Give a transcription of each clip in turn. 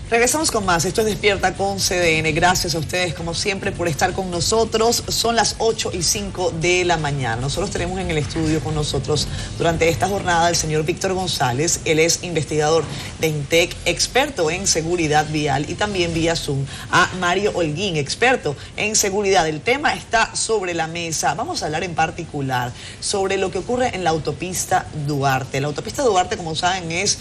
Regresamos con más. Esto es Despierta con CDN. Gracias a ustedes, como siempre, por estar con nosotros. Son las 8:05 de la mañana. Nosotros tenemos en el estudio con nosotros durante esta jornada al señor Víctor González. Él es investigador de INTEC, experto en seguridad vial, y también vía Zoom a Mario Holguín, experto en seguridad. El tema está sobre la mesa. Vamos a hablar en particular sobre lo que ocurre en la autopista Duarte. La autopista Duarte, como saben, es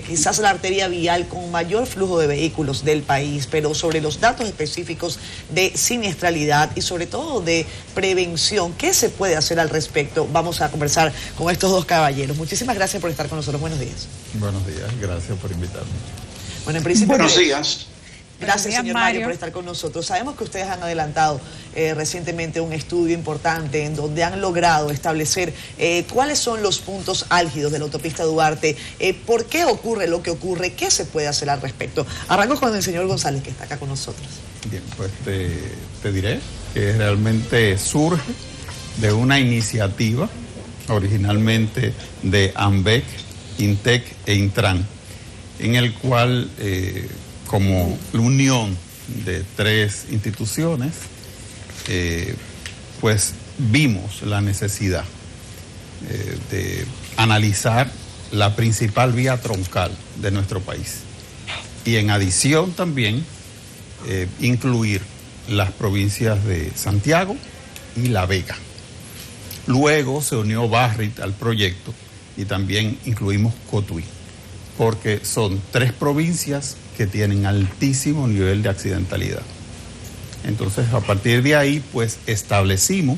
quizás la arteria vial con mayor flujo de vehículos del país, pero sobre los datos específicos de siniestralidad y sobre todo de prevención, ¿qué se puede hacer al respecto? Vamos a conversar con estos dos caballeros. Muchísimas gracias por estar con nosotros. Buenos días. Buenos días, gracias por invitarme. Bueno, en principio... Buenos días. Gracias, señor Mario, por estar con nosotros. Sabemos que ustedes han adelantado recientemente un estudio importante en donde han logrado establecer cuáles son los puntos álgidos de la autopista Duarte, por qué ocurre lo que ocurre, qué se puede hacer al respecto. Arranco con el señor González, que está acá con nosotros. Bien, pues te diré que realmente surge de una iniciativa originalmente de AMBEC, INTEC e INTRAN, en el cual... como la unión de tres instituciones, pues vimos la necesidad de analizar la principal vía troncal de nuestro país y en adición también incluir las provincias de Santiago y La Vega. Luego se unió Barrit al proyecto y también incluimos Cotuí, porque son tres provincias que tienen altísimo nivel de accidentalidad. Entonces, a partir de ahí, pues establecimos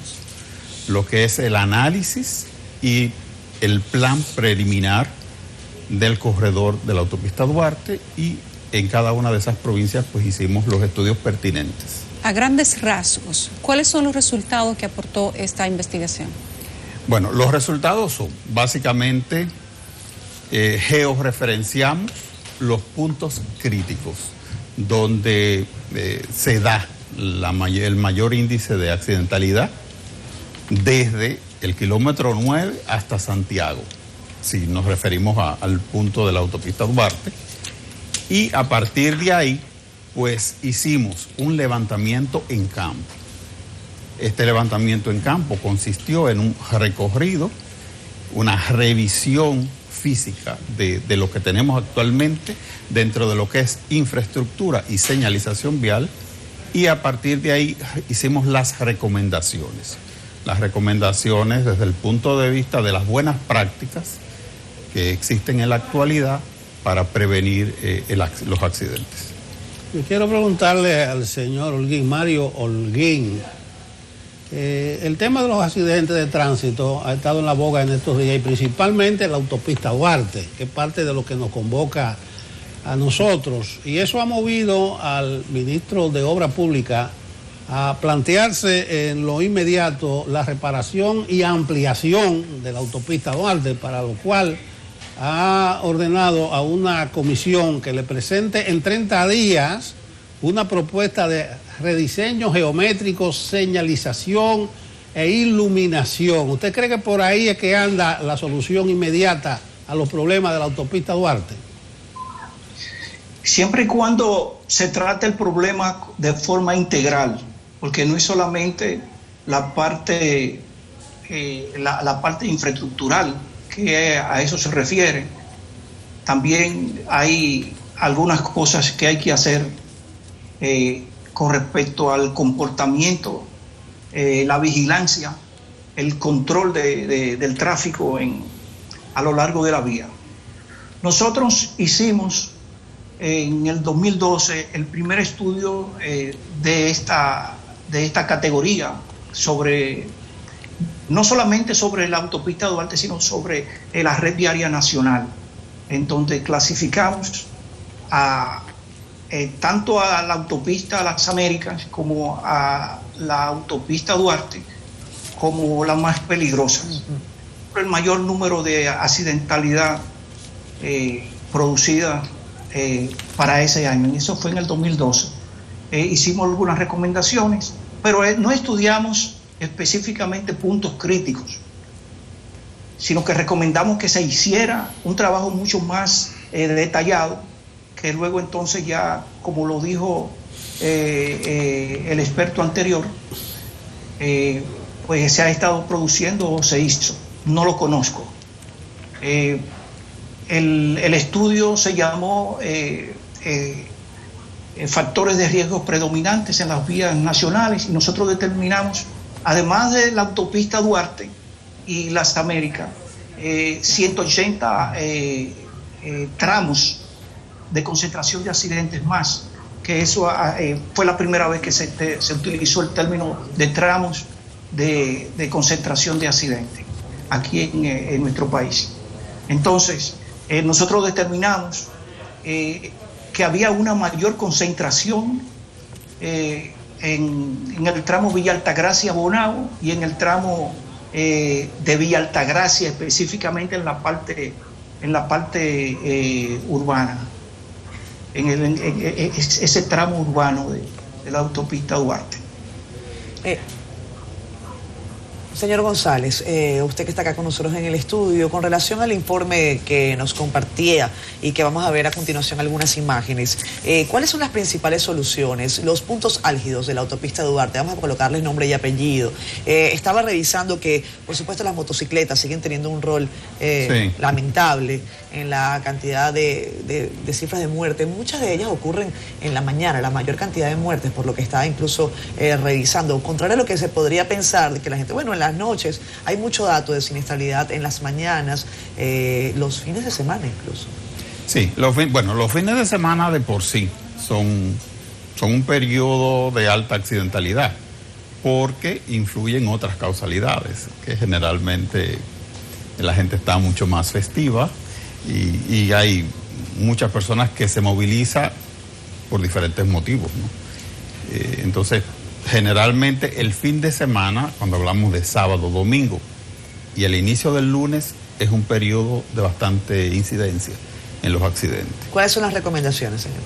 lo que es el análisis y el plan preliminar del corredor de la autopista Duarte, y en cada una de esas provincias pues hicimos los estudios pertinentes. A grandes rasgos, ¿cuáles son los resultados que aportó esta investigación? Bueno, los resultados son básicamente georreferenciamos los puntos críticos donde se da el mayor índice de accidentalidad desde el kilómetro 9 hasta Santiago, si nos referimos al punto de la autopista Duarte. Y a partir de ahí, pues hicimos un levantamiento en campo. Este levantamiento en campo consistió en un recorrido, una revisión física de lo que tenemos actualmente dentro de lo que es infraestructura y señalización vial, y a partir de ahí hicimos las recomendaciones. Las recomendaciones desde el punto de vista de las buenas prácticas que existen en la actualidad para prevenir los accidentes. Yo quiero preguntarle al señor Holguín, Mario Holguín, el tema de los accidentes de tránsito ha estado en la boga en estos días, y principalmente la autopista Duarte, que es parte de lo que nos convoca a nosotros, y eso ha movido al ministro de Obras Públicas a plantearse en lo inmediato la reparación y ampliación de la autopista Duarte, para lo cual ha ordenado a una comisión que le presente en 30 días una propuesta de rediseño geométrico, señalización e iluminación. ¿Usted cree que por ahí es que anda la solución inmediata a los problemas de la autopista Duarte? Siempre y cuando se trate el problema de forma integral, porque no es solamente la parte infraestructural, que a eso se refiere. También hay algunas cosas que hay que hacer con respecto al comportamiento, la vigilancia, el control del tráfico a lo largo de la vía. Nosotros hicimos en el 2012 el primer estudio de esta categoría no solamente sobre la autopista Duarte, sino sobre la red viaria nacional, en donde clasificamos tanto a la autopista Las Américas como a la autopista Duarte como la más peligrosa, por el mayor número de accidentalidad producida para ese año. Y eso fue en el 2012. Hicimos algunas recomendaciones, pero no estudiamos específicamente puntos críticos, sino que recomendamos que se hiciera un trabajo mucho más detallado que luego entonces ya, como lo dijo el experto anterior, pues se ha estado produciendo o se hizo. No lo conozco. El estudio se llamó factores de riesgo predominantes en las vías nacionales, y nosotros determinamos, además de la autopista Duarte y las Américas, 180 tramos de concentración de accidentes más, que eso fue la primera vez que se utilizó el término de tramos de concentración de accidentes aquí en nuestro país. Entonces, nosotros determinamos que había una mayor concentración en el tramo Villa Altagracia-Bonao y en el tramo de Villa Altagracia, específicamente en la parte urbana, en ese tramo urbano de la autopista Duarte. Señor González, usted que está acá con nosotros en el estudio, con relación al informe que nos compartía y que vamos a ver a continuación algunas imágenes, ¿cuáles son las principales soluciones, los puntos álgidos de la autopista Duarte? Vamos a colocarles nombre y apellido. Estaba revisando que, por supuesto, las motocicletas siguen teniendo un rol lamentable en la cantidad de cifras de muerte. Muchas de ellas ocurren en la mañana, la mayor cantidad de muertes, por lo que estaba incluso revisando. Contrario a lo que se podría pensar, de que la gente, bueno, en las noches hay mucho dato de siniestralidad, en las mañanas, los fines de semana incluso. Sí, los fines de semana de por sí son un periodo de alta accidentalidad, porque influyen otras causalidades, que generalmente la gente está mucho más festiva y hay muchas personas que se movilizan por diferentes motivos, ¿no? Entonces, generalmente el fin de semana, cuando hablamos de sábado, domingo y el inicio del lunes, es un periodo de bastante incidencia en los accidentes. ¿Cuáles son las recomendaciones, señor?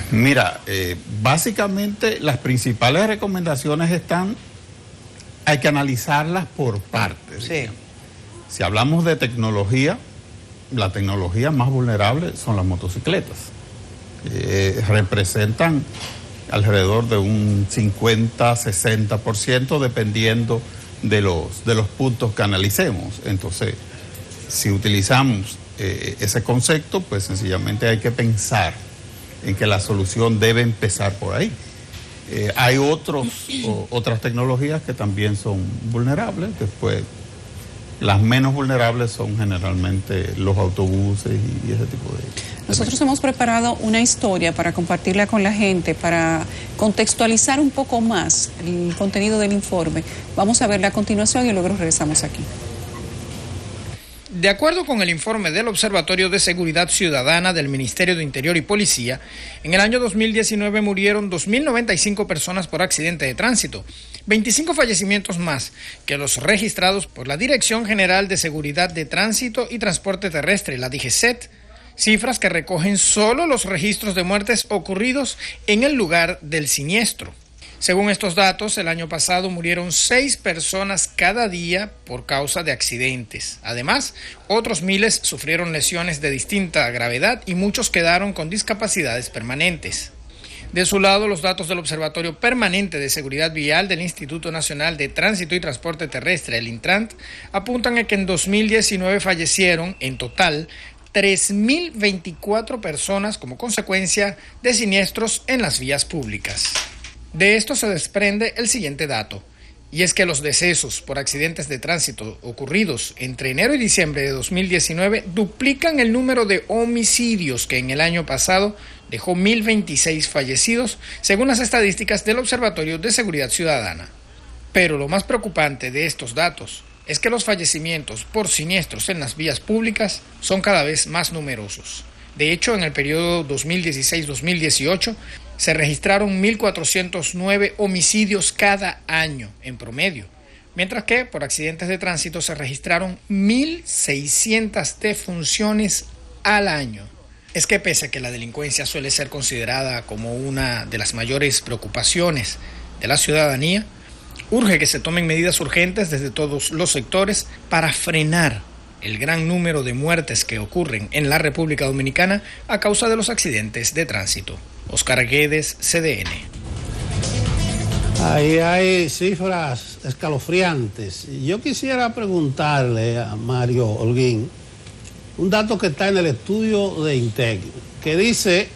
Mira, básicamente las principales recomendaciones hay que analizarlas por partes. Sí. Si hablamos de tecnología, la tecnología más vulnerable son las motocicletas. Representan alrededor de un 50-60% dependiendo de los puntos que analicemos. Entonces, si utilizamos ese concepto, pues sencillamente hay que pensar en que la solución debe empezar por ahí. Hay otras tecnologías que también son vulnerables. Después, las menos vulnerables son generalmente los autobuses y ese tipo de... Nosotros hemos preparado una historia para compartirla con la gente, para contextualizar un poco más el contenido del informe. Vamos a verla a continuación y luego regresamos aquí. De acuerdo con el informe del Observatorio de Seguridad Ciudadana del Ministerio de Interior y Policía, en el año 2019 murieron 2.095 personas por accidente de tránsito, 25 fallecimientos más que los registrados por la Dirección General de Seguridad de Tránsito y Transporte Terrestre, la DGCET, cifras que recogen solo los registros de muertes ocurridos en el lugar del siniestro. Según estos datos, el año pasado murieron 6 personas cada día por causa de accidentes. Además, otros miles sufrieron lesiones de distinta gravedad y muchos quedaron con discapacidades permanentes. De su lado, los datos del Observatorio Permanente de Seguridad Vial del Instituto Nacional de Tránsito y Transporte Terrestre, el Intrant, apuntan a que en 2019 fallecieron, en total, 3.024 personas como consecuencia de siniestros en las vías públicas. De esto se desprende el siguiente dato, y es que los decesos por accidentes de tránsito ocurridos entre enero y diciembre de 2019 duplican el número de homicidios que en el año pasado dejó 1.026 fallecidos, según las estadísticas del Observatorio de Seguridad Ciudadana. Pero lo más preocupante de estos datos es que los fallecimientos por siniestros en las vías públicas son cada vez más numerosos. De hecho, en el periodo 2016-2018 se registraron 1.409 homicidios cada año en promedio, mientras que por accidentes de tránsito se registraron 1.600 defunciones al año. Es que pese a que la delincuencia suele ser considerada como una de las mayores preocupaciones de la ciudadanía, urge que se tomen medidas urgentes desde todos los sectores para frenar el gran número de muertes que ocurren en la República Dominicana a causa de los accidentes de tránsito. Oscar Guedes, CDN. Ahí hay cifras escalofriantes. Yo quisiera preguntarle a Mario Holguín un dato que está en el estudio de INTEC, que dice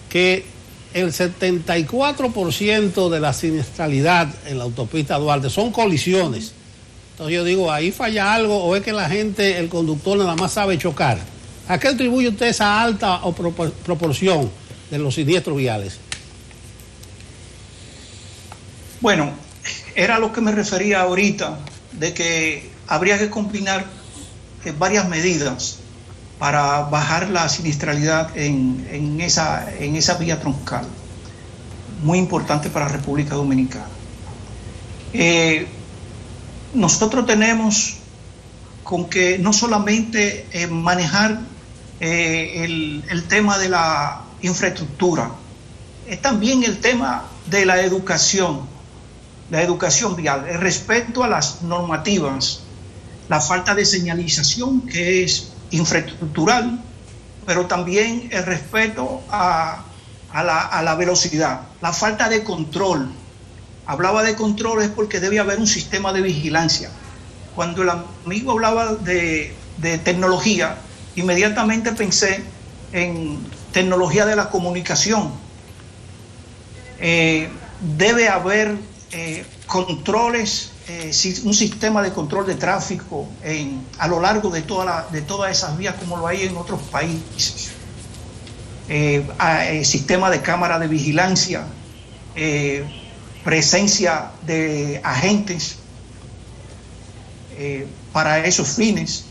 que el 74% de la siniestralidad en la autopista Duarte son colisiones. Entonces yo digo, ¿ahí falla algo o es que la gente, el conductor nada más sabe chocar? ¿A qué atribuye usted esa alta proporción de los siniestros viales? Bueno, era lo que me refería ahorita, de que habría que combinar varias medidas para bajar la siniestralidad en esa vía troncal, muy importante para la República Dominicana. Nosotros tenemos con que no solamente manejar el tema de la infraestructura, es también el tema de la educación vial, el respeto a las normativas, la falta de señalización que es infraestructural, pero también el respeto a la velocidad, la falta de control. Hablaba de control es porque debe haber un sistema de vigilancia. Cuando el amigo hablaba de tecnología, inmediatamente pensé en tecnología de la comunicación. Debe haber controles, un sistema de control de tráfico a lo largo de todas esas vías, como lo hay en otros países. Sistema de cámara de vigilancia, presencia de agentes para esos fines,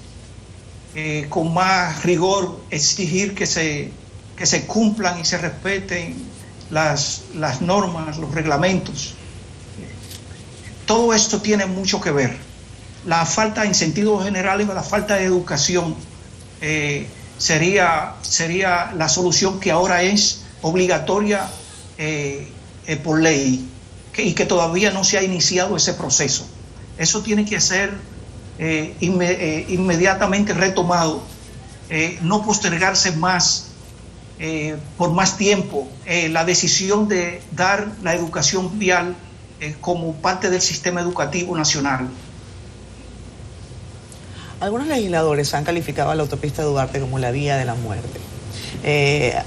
con más rigor exigir que se cumplan y se respeten las normas, los reglamentos. Todo esto tiene mucho que ver. La falta, en sentido general, la falta de educación sería la solución, que ahora es obligatoria por ley, y que todavía no se ha iniciado ese proceso. Eso tiene que ser inmediatamente retomado, no postergarse más, por más tiempo, la decisión de dar la educación vial como parte del sistema educativo nacional. Algunos legisladores han calificado a la autopista Duarte como la vía de la muerte.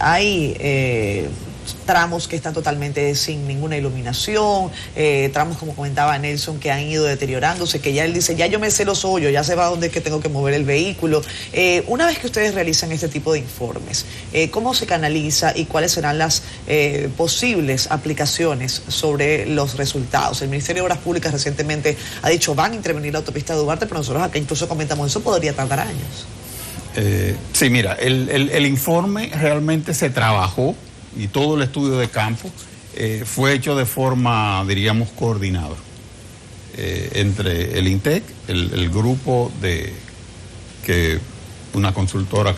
Hay tramos que están totalmente sin ninguna iluminación, tramos, como comentaba Nelson, que han ido deteriorándose, que ya él dice, ya yo me sé los hoyos, ya sé para dónde es que tengo que mover el vehículo. Una vez que ustedes realizan este tipo de informes, ¿cómo se canaliza y cuáles serán las posibles aplicaciones sobre los resultados? El Ministerio de Obras Públicas recientemente ha dicho, van a intervenir la autopista Duarte, pero nosotros acá incluso comentamos, eso podría tardar años. Sí, mira, el informe realmente se trabajó, y todo el estudio de campo fue hecho de forma, diríamos, coordinada entre el INTEC, el grupo una consultora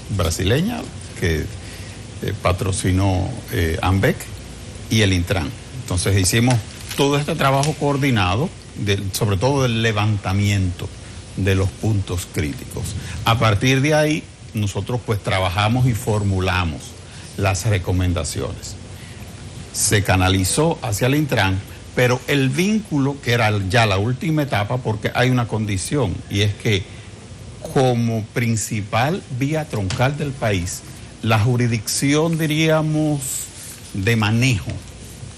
brasileña que patrocinó AMBEC, y el Intran. Entonces hicimos todo este trabajo coordinado, sobre todo del levantamiento de los puntos críticos. A partir de ahí, nosotros pues trabajamos y formulamos las recomendaciones. Se canalizó hacia el Intran, pero el vínculo, que era ya la última etapa, porque hay una condición, y es que como principal vía troncal del país, la jurisdicción, diríamos, de manejo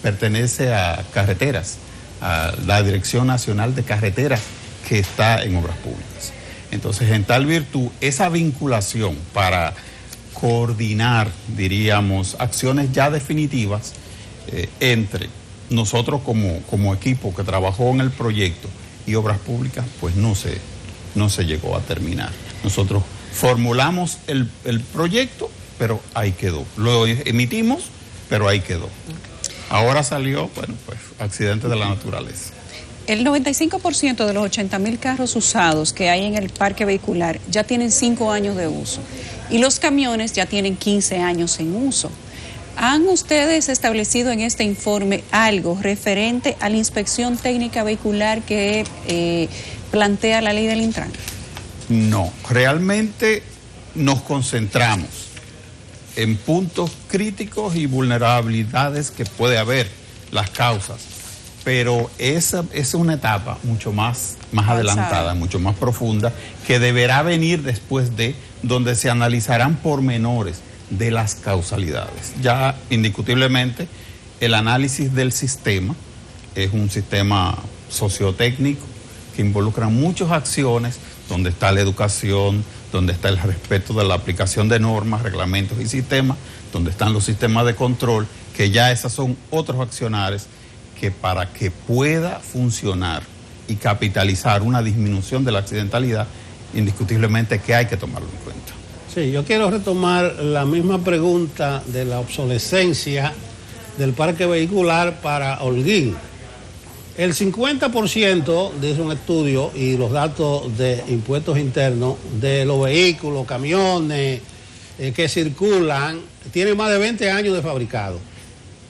pertenece a carreteras, a la Dirección Nacional de Carreteras, que está en Obras Públicas. Entonces, en tal virtud, esa vinculación para coordinar, diríamos, acciones ya definitivas entre nosotros como equipo que trabajó en el proyecto y Obras Públicas, pues no se llegó a terminar. Nosotros formulamos el proyecto, pero ahí quedó. Lo emitimos, pero ahí quedó. Ahora salió, bueno, pues accidente de la naturaleza. El 95% de los 80.000 carros usados que hay en el parque vehicular ya tienen 5 años de uso, y los camiones ya tienen 15 años en uso. ¿Han ustedes establecido en este informe algo referente a la inspección técnica vehicular que plantea la ley del Intran? No, realmente nos concentramos en puntos críticos y vulnerabilidades que puede haber, las causas, pero esa es una etapa mucho más adelantada, mucho más profunda, que deberá venir después de donde se analizarán pormenores de las causalidades. Ya indiscutiblemente el análisis del sistema es un sistema sociotécnico que involucra muchas acciones, donde está la educación, donde está el respeto de la aplicación de normas, reglamentos y sistemas, donde están los sistemas de control, que ya esas son otros accionarios que para que pueda funcionar y capitalizar una disminución de la accidentalidad, indiscutiblemente que hay que tomarlo en cuenta. Sí, yo quiero retomar la misma pregunta de la obsolescencia del parque vehicular para Holguín. El 50%, dice un estudio, y los datos de impuestos internos, de los vehículos, camiones que circulan, tienen más de 20 años de fabricado.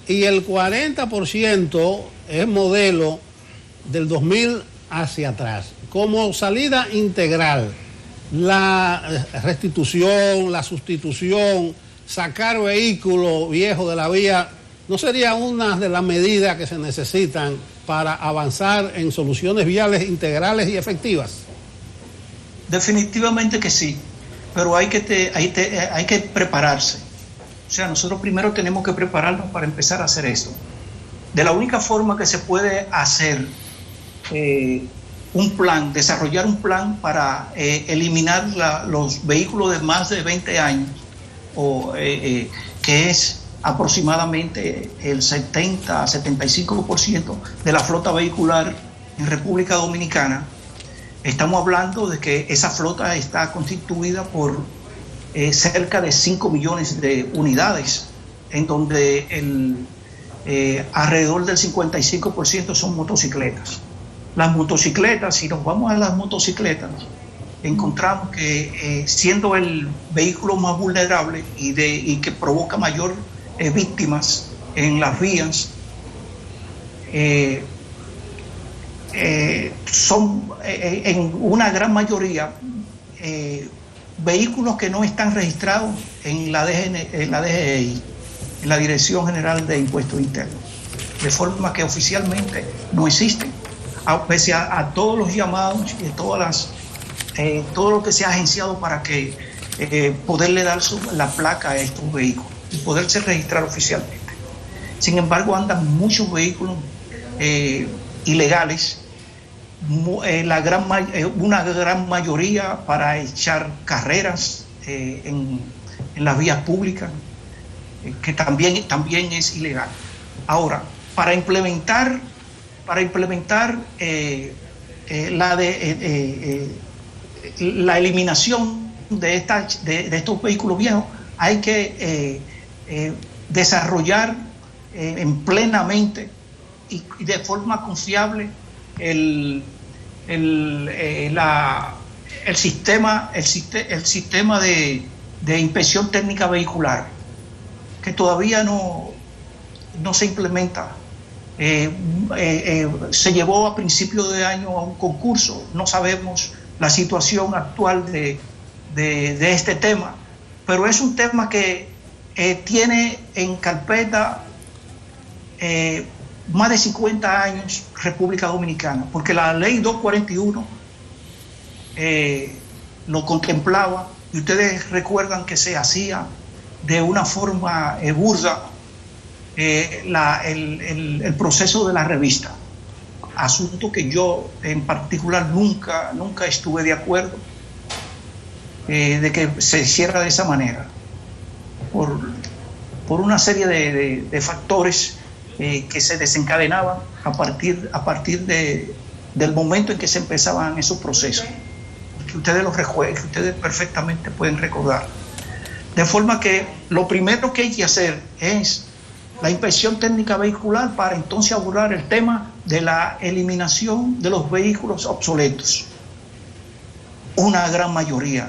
Y el 40% es modelo del 2000 hacia atrás. Como salida integral, la restitución, la sustitución, sacar vehículos viejos de la vía, ¿no sería una de las medidas que se necesitan para avanzar en soluciones viales integrales y efectivas? Definitivamente que sí, pero hay que prepararse. O sea, nosotros primero tenemos que prepararnos para empezar a hacer esto. De la única forma que se puede hacer un plan, desarrollar un plan para eliminar los vehículos de más de 20 años, que es aproximadamente el 70-75% de la flota vehicular en República Dominicana. Estamos hablando de que esa flota está constituida por cerca de 5 millones de unidades, en donde alrededor del 55% son motocicletas. Las motocicletas, si nos vamos a las motocicletas, encontramos que siendo el vehículo más vulnerable y que provoca mayor víctimas en las vías, son en una gran mayoría vehículos que no están registrados en la DGI, en la Dirección General de Impuestos Internos, de forma que oficialmente no existen, pese a todos los llamados y todo lo que se ha agenciado para que poderle dar la placa a estos vehículos y poderse registrar oficialmente. Sin embargo, andan muchos vehículos ilegales, una gran mayoría para echar carreras en las vías públicas, que también es ilegal. Ahora, para implementar la eliminación de estos vehículos viejos, hay que desarrollar plenamente y de forma confiable el sistema de inspección técnica vehicular, que todavía no se implementa. Se llevó a principios de año a un concurso, no sabemos la situación actual de este tema, pero es un tema que tiene en carpeta más de 50 años República Dominicana, porque la ley 241 lo contemplaba, y ustedes recuerdan que se hacía de una forma burda el proceso de la revista, asunto que yo en particular nunca estuve de acuerdo de que se hiciera de esa manera, por una serie de factores que se desencadenaban a partir del momento en que se empezaban esos procesos, que ustedes perfectamente pueden recordar. De forma que lo primero que hay que hacer es la inspección técnica vehicular para entonces abordar el tema de la eliminación de los vehículos obsoletos. Una gran mayoría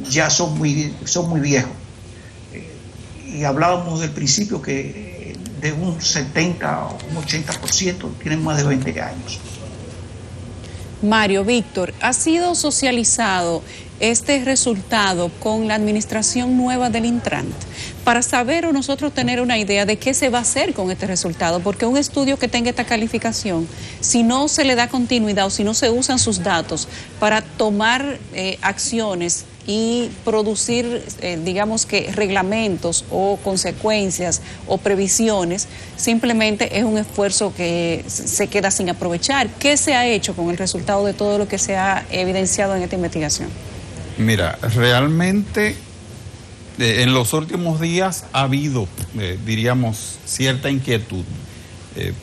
ya son muy viejos. Y hablábamos del principio que de un 70 o un 80% tienen más de 20 años. Mario, Víctor, ¿ha sido socializado este resultado con la administración nueva del Intran? Para saber o nosotros tener una idea de qué se va a hacer con este resultado, porque un estudio que tenga esta calificación, si no se le da continuidad o si no se usan sus datos para tomar acciones y producir, digamos que reglamentos o consecuencias o previsiones, simplemente es un esfuerzo que se queda sin aprovechar. ¿Qué se ha hecho con el resultado de todo lo que se ha evidenciado en esta investigación? Mira, realmente en los últimos días ha habido, diríamos, cierta inquietud,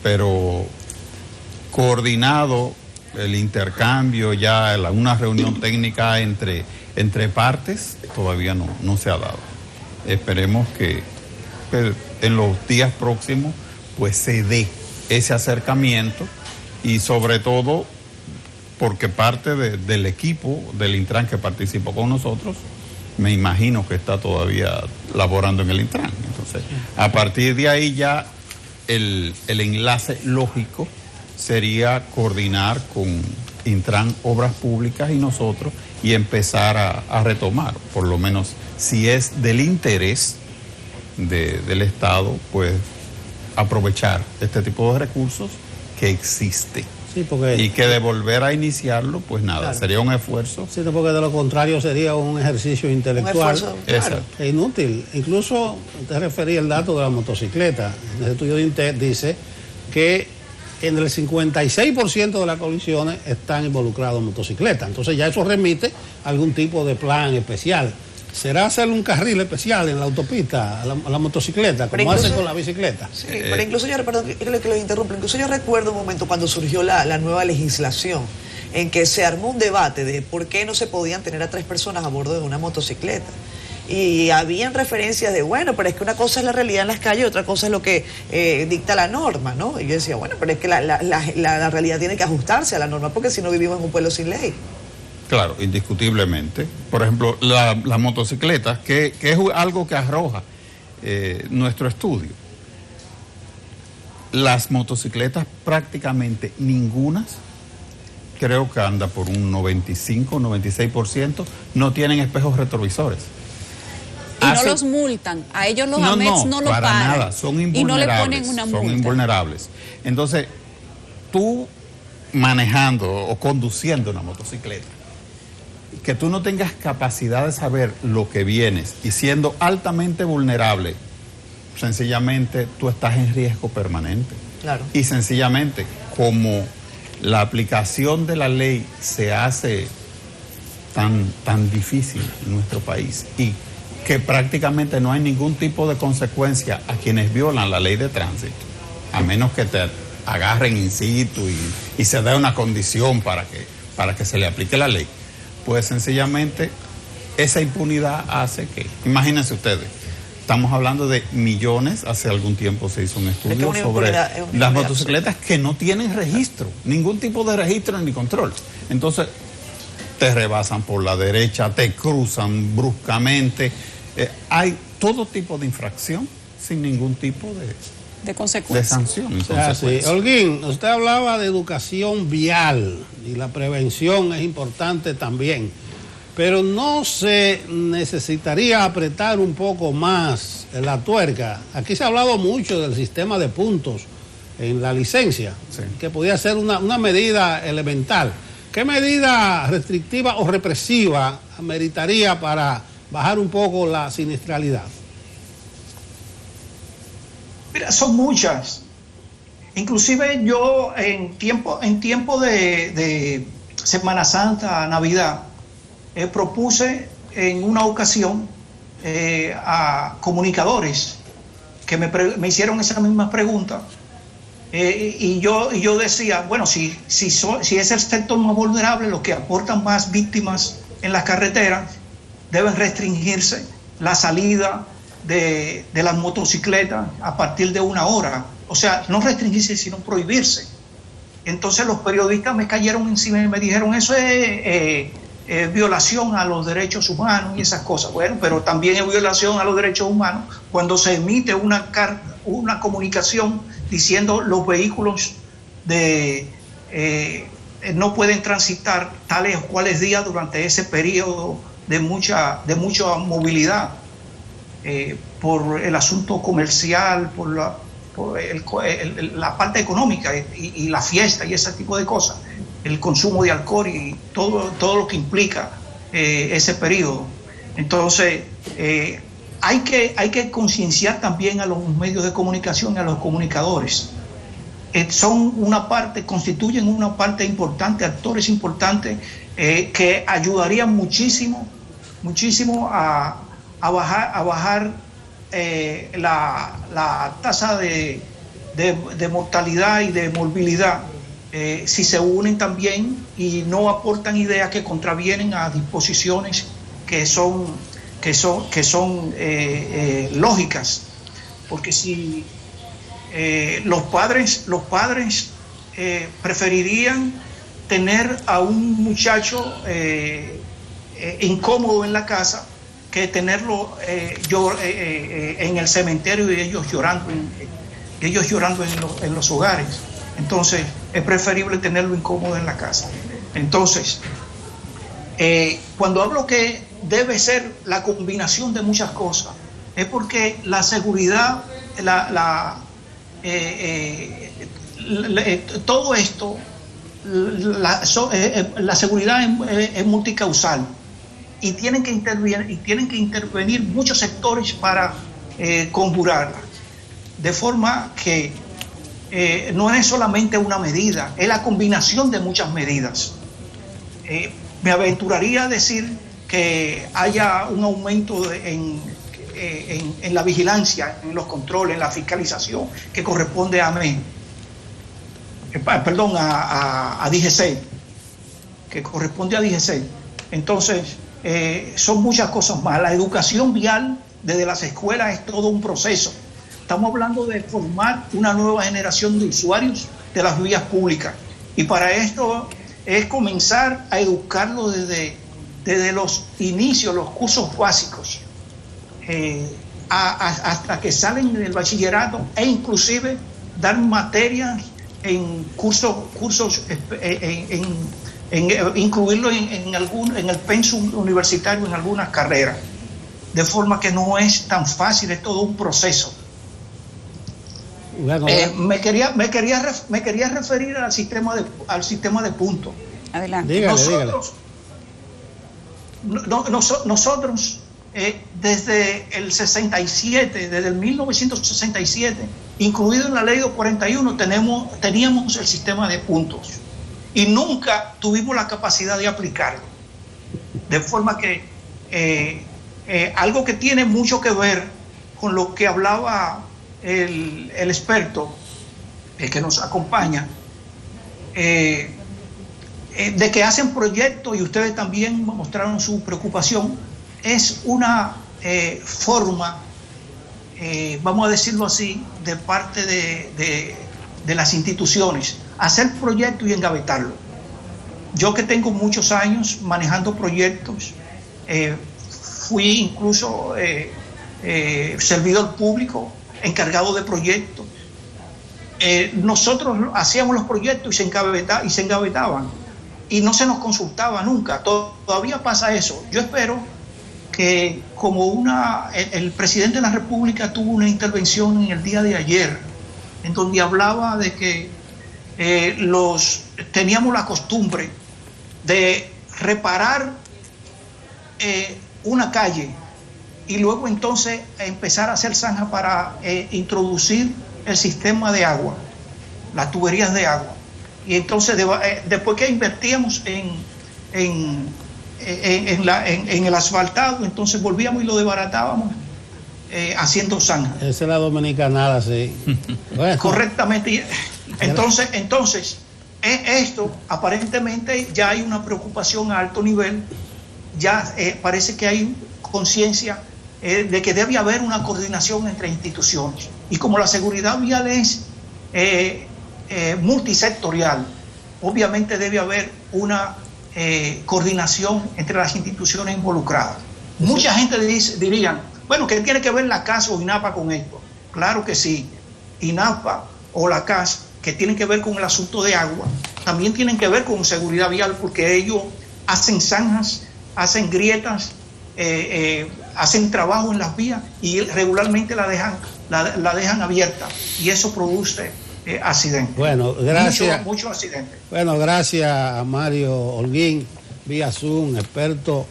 pero coordinado el intercambio, ya una reunión técnica entre partes, todavía no se ha dado. Esperemos que en los días próximos pues se dé ese acercamiento y sobre todo porque parte del equipo del Intran que participó con nosotros, me imagino que está todavía laborando en el Intran. Entonces, a partir de ahí ya el enlace lógico sería coordinar con Intran Obras Públicas y nosotros y empezar a retomar, por lo menos si es del interés del Estado, pues aprovechar este tipo de recursos que existe. Sí, porque, y que de volver a iniciarlo, pues nada, claro, sería un esfuerzo. Sí, porque de lo contrario sería un ejercicio intelectual. Un esfuerzo, claro, inútil. Incluso te refería el dato de la motocicleta. El estudio de INTEC dice que en el 56% de las colisiones están involucrados motocicletas. Entonces ya eso remite a algún tipo de plan especial. ¿Será hacer un carril especial en la autopista a la motocicleta, como hacen con la bicicleta? Sí, pero incluso yo, perdón, que lo interrumpo, incluso yo recuerdo un momento cuando surgió la nueva legislación, en que se armó un debate de por qué no se podían tener a 3 personas a bordo de una motocicleta. Y habían referencias de, bueno, pero es que una cosa es la realidad en las calles y otra cosa es lo que dicta la norma, ¿no? Y yo decía, bueno, pero es que la realidad tiene que ajustarse a la norma, porque si no vivimos en un pueblo sin ley. Claro, indiscutiblemente. Por ejemplo, la motocicleta, que es algo que arroja nuestro estudio. Las motocicletas prácticamente ninguna, creo que anda por un 95, 96%, no tienen espejos retrovisores. Y no los multan, a ellos los AMETS no lo para paran. Nada, son invulnerables, y no le ponen una multa. Son invulnerables. Entonces, tú manejando o conduciendo una motocicleta, que tú no tengas capacidad de saber lo que vienes y siendo altamente vulnerable, sencillamente tú estás en riesgo permanente. Claro. Y sencillamente, como la aplicación de la ley se hace tan difícil en nuestro país y que prácticamente no hay ningún tipo de consecuencia a quienes violan la ley de tránsito, a menos que te agarren in situ y se dé una condición para que se le aplique la ley, pues sencillamente esa impunidad hace que, imagínense ustedes, estamos hablando de millones, hace algún tiempo se hizo un estudio sobre las motocicletas que no tienen registro, ningún tipo de registro ni control. Entonces, te rebasan por la derecha, te cruzan bruscamente, hay todo tipo de infracción sin ningún tipo de consecuencia. De sanción. Sí. Holguín, usted hablaba de educación vial y la prevención es importante también, pero no se necesitaría apretar un poco más la tuerca. Aquí se ha hablado mucho del sistema de puntos en la licencia, sí, que podía ser una medida elemental. ¿Qué medida restrictiva o represiva ameritaría para bajar un poco la siniestralidad? Mira, son muchas. Inclusive yo en tiempo de Semana Santa, Navidad, propuse en una ocasión a comunicadores que me hicieron esa misma pregunta. Y yo decía, bueno, si es el sector más vulnerable, los que aportan más víctimas en las carreteras, deben restringirse la salida de las motocicletas a partir de 1 hora. O sea, no restringirse, sino prohibirse. Entonces los periodistas me cayeron encima y me dijeron, eso es violación a los derechos humanos y esas cosas. Bueno, pero también es violación a los derechos humanos cuando se emite una comunicación diciendo los vehículos de no pueden transitar tales o cuales días durante ese periodo de mucha movilidad, por el asunto comercial, por la parte económica y la fiesta y ese tipo de cosas, el consumo de alcohol y todo lo que implica ese periodo. Entonces, hay que concienciar también a los medios de comunicación y a los comunicadores. Constituyen una parte importante, actores importantes que ayudarían muchísimo a bajar la tasa de mortalidad y de morbilidad, si se unen también y no aportan ideas que contravienen a disposiciones que son lógicas, porque si los padres preferirían tener a un muchacho incómodo en la casa que tenerlo en el cementerio y ellos llorando en los hogares. Entonces es preferible tenerlo incómodo en la casa. Entonces, cuando hablo que debe ser la combinación de muchas cosas, es porque la seguridad, todo esto, la seguridad es multicausal y tienen que intervenir muchos sectores para conjurarla, de forma que no es solamente una medida, es la combinación de muchas medidas. Me aventuraría a decir que haya un aumento en la vigilancia, en los controles, en la fiscalización que corresponde a DGC, que corresponde a DGC. Entonces, son muchas cosas más. La educación vial desde las escuelas es todo un proceso. Estamos hablando de formar una nueva generación de usuarios de las vías públicas, y para esto es comenzar a educarlos desde los inicios, los cursos básicos, hasta que salen del bachillerato, e inclusive dar materias en incluirlo en el pensum universitario en algunas carreras, de forma que no es tan fácil, es todo un proceso. Bueno, me quería referir al sistema de puntos. Adelante. Nosotros desde el 67, desde el 1967, incluido en la ley 241, teníamos el sistema de puntos y nunca tuvimos la capacidad de aplicarlo. De forma que algo que tiene mucho que ver con lo que hablaba el experto que nos acompaña, de que hacen proyectos, y ustedes también mostraron su preocupación, es una forma, vamos a decirlo así, de parte de las instituciones, hacer proyectos y engavetarlo. Yo, que tengo muchos años manejando proyectos, fui incluso servidor público encargado de proyectos. Nosotros hacíamos los proyectos y se engavetaban y no se nos consultaba nunca. Todavía pasa eso. Yo espero que, como el presidente de la República tuvo una intervención en el día de ayer, en donde hablaba de que teníamos la costumbre de reparar una calle y luego entonces empezar a hacer zanja para introducir el sistema de agua, las tuberías de agua. Y entonces después que invertíamos en el asfaltado, entonces volvíamos y lo desbaratábamos haciendo zanja. Esa es la dominicanada, sí. Bueno. Correctamente. Entonces esto aparentemente ya hay una preocupación a alto nivel, ya parece que hay conciencia de que debe haber una coordinación entre instituciones, y como la seguridad vial es multisectorial, obviamente debe haber una coordinación entre las instituciones involucradas. Sí. Mucha gente diría, bueno, ¿qué tiene que ver la CAS o INAPA con esto? Claro que sí, INAPA o la CAS, que tienen que ver con el asunto de agua, también tienen que ver con seguridad vial, porque ellos hacen zanjas, hacen grietas, hacen trabajo en las vías y regularmente la dejan abierta, y eso produce accidentes. Bueno, gracias. Muchos accidentes. Bueno, gracias a Mario Holguín, vía Zoom, experto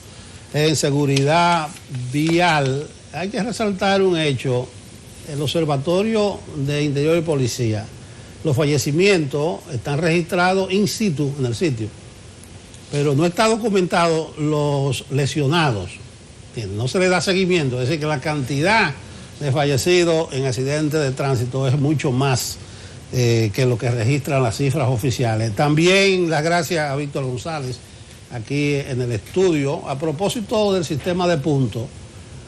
en seguridad vial. Hay que resaltar un hecho: el Observatorio de Interior y Policía, los fallecimientos están registrados in situ, en el sitio, pero no está documentado los lesionados. No se le da seguimiento, es decir, que la cantidad de fallecidos en accidentes de tránsito es mucho más que lo que registran las cifras oficiales. También las gracias a Víctor González aquí en el estudio. A propósito del sistema de puntos,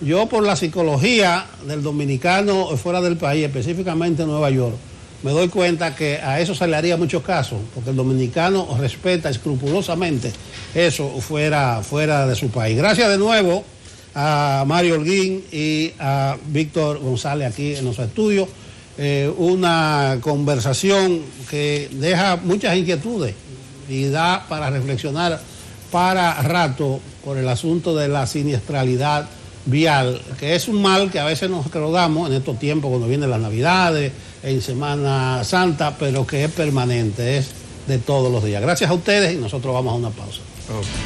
yo, por la psicología del dominicano fuera del país, específicamente en Nueva York, me doy cuenta que a eso se le haría mucho caso, porque el dominicano respeta escrupulosamente eso fuera de su país. Gracias de nuevo a Mario Holguín y a Víctor González aquí en nuestro estudio. Una conversación que deja muchas inquietudes y da para reflexionar para rato por el asunto de la siniestralidad vial, que es un mal que a veces nos recordamos en estos tiempos cuando vienen las Navidades, en Semana Santa, pero que es permanente, es de todos los días. Gracias a ustedes y nosotros vamos a una pausa. Okay.